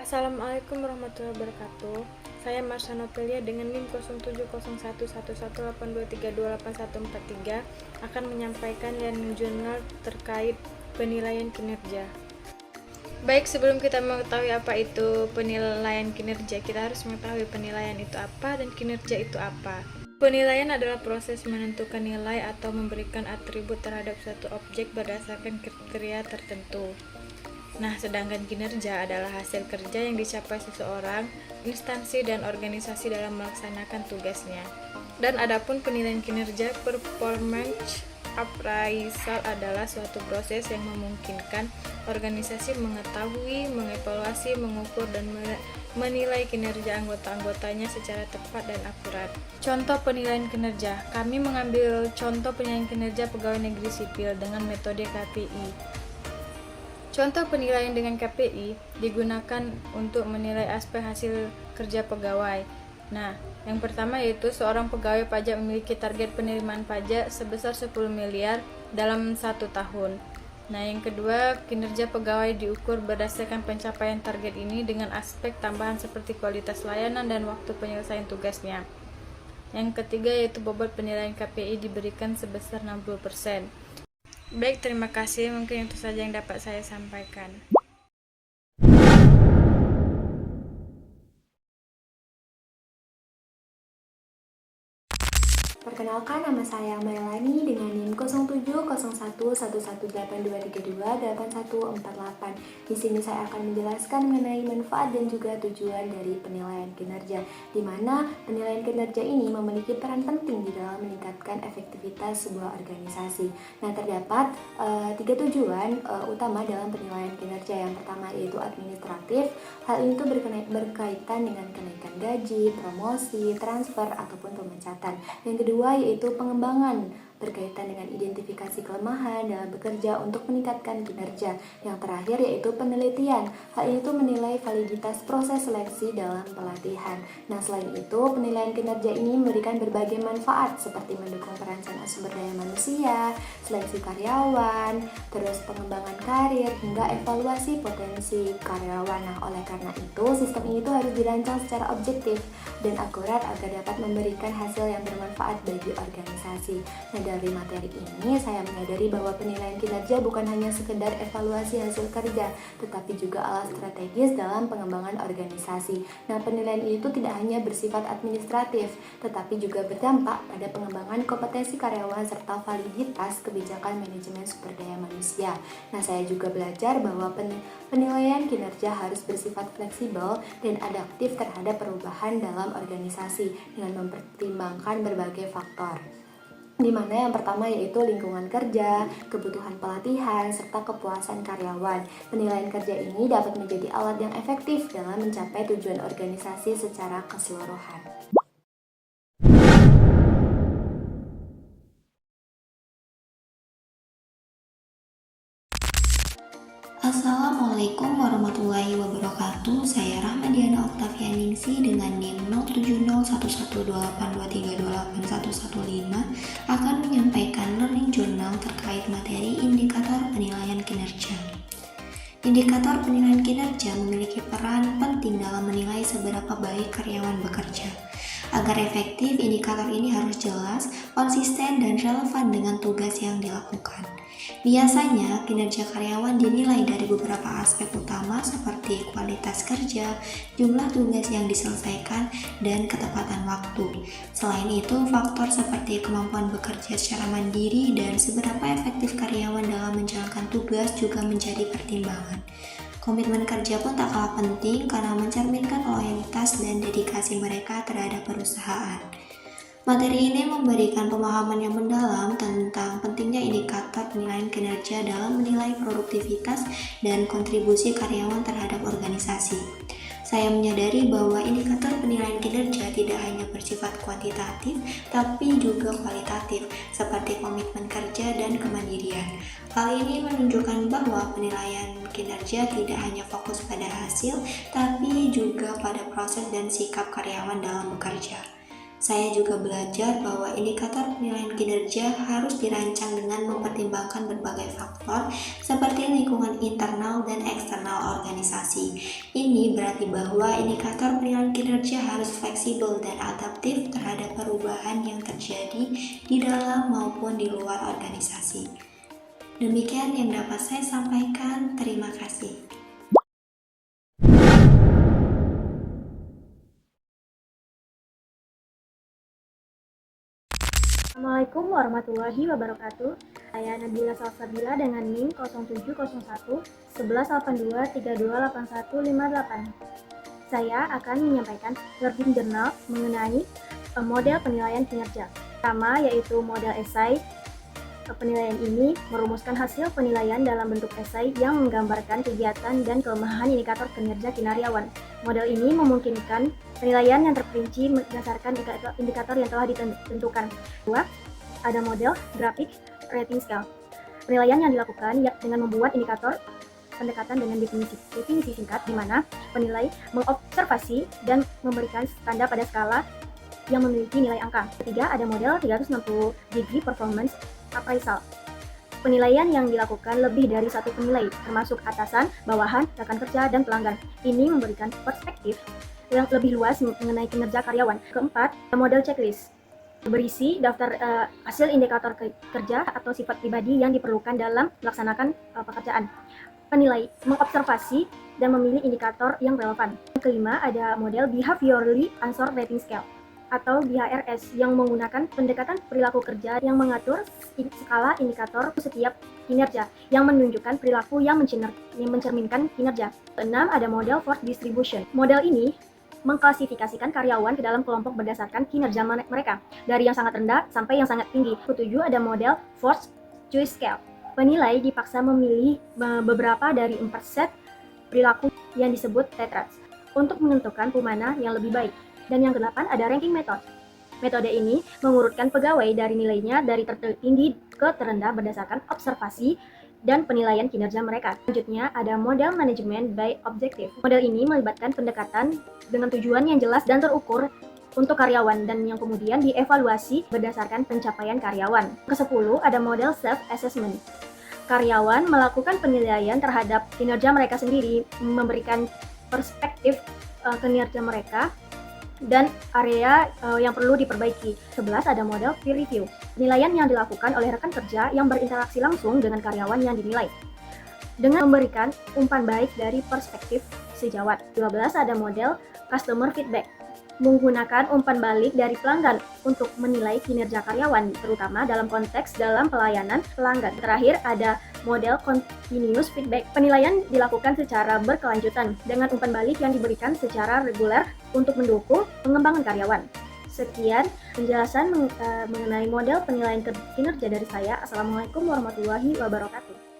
Assalamualaikum warahmatullahi wabarakatuh. Saya Marsha Novelia dengan NIM 07011182328143 akan menyampaikan learning journal terkait penilaian kinerja. Baik, sebelum kita mengetahui apa itu penilaian kinerja, kita harus mengetahui penilaian itu apa dan kinerja itu apa. Penilaian adalah proses menentukan nilai atau memberikan atribut terhadap suatu objek berdasarkan kriteria tertentu. Nah, sedangkan kinerja adalah hasil kerja yang dicapai seseorang, instansi, dan organisasi dalam melaksanakan tugasnya. Dan adapun penilaian kinerja, performance appraisal adalah suatu proses yang memungkinkan organisasi mengetahui, mengevaluasi, mengukur, dan menilai kinerja anggota-anggotanya secara tepat dan akurat. Contoh penilaian kinerja. Kami mengambil contoh penilaian kinerja pegawai negeri sipil dengan metode KPI. Contoh penilaian dengan KPI digunakan untuk menilai aspek hasil kerja pegawai. Nah, yang pertama yaitu seorang pegawai pajak memiliki target penerimaan pajak sebesar 10 miliar dalam 1 tahun. Nah, yang kedua, kinerja pegawai diukur berdasarkan pencapaian target ini dengan aspek tambahan seperti kualitas layanan dan waktu penyelesaian tugasnya. Yang ketiga yaitu bobot penilaian KPI diberikan sebesar 60%. Baik, terima kasih. Mungkin itu saja yang dapat saya sampaikan. Perkenalkan, nama saya Melani dengan NIM 07011182328148. Di sini saya akan menjelaskan mengenai manfaat dan juga tujuan dari penilaian kinerja, di mana penilaian kinerja ini memiliki peran penting di dalam meningkatkan efektivitas sebuah organisasi. Nah, terdapat 3 tujuan utama dalam penilaian kinerja. Yang pertama yaitu administratif. Hal ini tuh berkaitan dengan kenaikan gaji, promosi, transfer, ataupun pemecatan. Yang kedua yaitu pengembangan, berkaitan dengan identifikasi kelemahan dalam bekerja untuk meningkatkan kinerja. Yang terakhir yaitu penelitian. Hal ini tuh menilai validitas proses seleksi dalam pelatihan. Nah, selain itu penilaian kinerja ini memberikan berbagai manfaat seperti mendukung perencanaan sumber daya manusia, seleksi karyawan, terus pengembangan karir hingga evaluasi potensi karyawan. Nah, oleh karena itu sistem ini tuh harus dirancang secara objektif dan akurat agar dapat memberikan hasil yang bermanfaat bagi organisasi. Nah, dari materi ini saya menyadari bahwa penilaian kinerja bukan hanya sekedar evaluasi hasil kerja, tetapi juga alat strategis dalam pengembangan organisasi. Nah, penilaian itu tidak hanya bersifat administratif, tetapi juga berdampak pada pengembangan kompetensi karyawan serta validitas kebijakan manajemen sumber daya manusia. Nah, saya juga belajar bahwa penilaian kinerja harus bersifat fleksibel dan adaptif terhadap perubahan dalam organisasi dengan mempertimbangkan berbagai faktor, di mana yang pertama yaitu lingkungan kerja, kebutuhan pelatihan, serta kepuasan karyawan. Penilaian kerja ini dapat menjadi alat yang efektif dalam mencapai tujuan organisasi secara keseluruhan. Assalamualaikum warahmatullahi wabarakatuh. Saya Rahmadiana Oktavianingsi dengan NIM 07011182328115 akan menyampaikan learning journal terkait materi indikator penilaian kinerja. Indikator penilaian kinerja memiliki peran penting dalam menilai seberapa baik karyawan bekerja. Agar efektif, indikator ini harus jelas, konsisten, dan relevan dengan tugas yang dilakukan. Biasanya, kinerja karyawan dinilai dari beberapa aspek utama seperti kualitas kerja, jumlah tugas yang diselesaikan, dan ketepatan waktu. Selain itu, faktor seperti kemampuan bekerja secara mandiri dan seberapa efektif karyawan dalam menjalankan tugas juga menjadi pertimbangan. Komitmen kerja pun tak kalah penting karena mencerminkan loyalitas dan dedikasi mereka terhadap perusahaan. Materi ini memberikan pemahaman yang mendalam tentang pentingnya indikator penilaian kinerja dalam menilai produktivitas dan kontribusi karyawan terhadap organisasi. Saya menyadari bahwa indikator penilaian kinerja tidak hanya bersifat kuantitatif, tapi juga kualitatif, seperti komitmen kerja dan kemandirian. Hal ini menunjukkan bahwa penilaian kinerja tidak hanya fokus pada hasil, tapi juga pada proses dan sikap karyawan dalam bekerja. Saya juga belajar bahwa indikator penilaian kinerja harus dirancang dengan mempertimbangkan berbagai faktor seperti lingkungan internal dan eksternal organisasi. Ini berarti bahwa indikator penilaian kinerja harus fleksibel dan adaptif terhadap perubahan yang terjadi di dalam maupun di luar organisasi. Demikian yang dapat saya sampaikan. Terima kasih. Assalamualaikum warahmatullahi wabarakatuh. Saya Nabila Salsabila dengan NIM 0701 1182 328158. Saya akan menyampaikan learning journal mengenai model penilaian kinerja. Pertama yaitu model esai. Penilaian ini merumuskan hasil penilaian dalam bentuk esai yang menggambarkan kegiatan dan kelemahan indikator kinerja karyawan. Model ini memungkinkan penilaian yang terperinci berdasarkan indikator yang telah ditentukan. Kedua, ada model grafik rating scale. Penilaian yang dilakukan dengan membuat indikator pendekatan dengan definisi singkat, di mana penilai mengobservasi dan memberikan tanda pada skala yang memiliki nilai angka. Ketiga, ada model 360 degree performance appraisal. Penilaian yang dilakukan lebih dari satu penilai, termasuk atasan, bawahan, rekan kerja, dan pelanggan. Ini memberikan perspektif yang lebih luas mengenai kinerja karyawan. Keempat, model checklist. Berisi daftar hasil indikator kerja atau sifat pribadi yang diperlukan dalam melaksanakan pekerjaan. Penilai mengobservasi dan memilih indikator yang relevan. Kelima, ada model behaviorally answer rating scale atau BHRS yang menggunakan pendekatan perilaku kerja yang mengatur skala indikator setiap kinerja yang menunjukkan perilaku yang mencerminkan kinerja. Keenam, ada model force distribution. Model ini mengklasifikasikan karyawan ke dalam kelompok berdasarkan kinerja mereka, dari yang sangat rendah sampai yang sangat tinggi. Ketujuh, ada model force choice scale. Penilai dipaksa memilih beberapa dari 4 set perilaku yang disebut tetrads untuk menentukan mana yang lebih baik. Dan yang kedelapan, ada ranking method. Metode ini mengurutkan pegawai dari nilainya dari tertinggi ke terendah berdasarkan observasi dan penilaian kinerja mereka. Selanjutnya, ada model manajemen by objective. Model ini melibatkan pendekatan dengan tujuan yang jelas dan terukur untuk karyawan dan yang kemudian dievaluasi berdasarkan pencapaian karyawan. Ke-10, ada model self-assessment. Karyawan melakukan penilaian terhadap kinerja mereka sendiri, memberikan perspektif kinerja mereka dan area yang perlu diperbaiki. 11, ada model peer review. Penilaian yang dilakukan oleh rekan kerja yang berinteraksi langsung dengan karyawan yang dinilai dengan memberikan umpan balik dari perspektif sejawat. 12, ada model customer feedback. Menggunakan umpan balik dari pelanggan untuk menilai kinerja karyawan, terutama dalam konteks dalam pelayanan pelanggan. Terakhir, ada model continuous feedback. Penilaian dilakukan secara berkelanjutan dengan umpan balik yang diberikan secara reguler untuk mendukung pengembangan karyawan. Sekian penjelasan mengenai model penilaian kinerja dari saya. Assalamualaikum warahmatullahi wabarakatuh.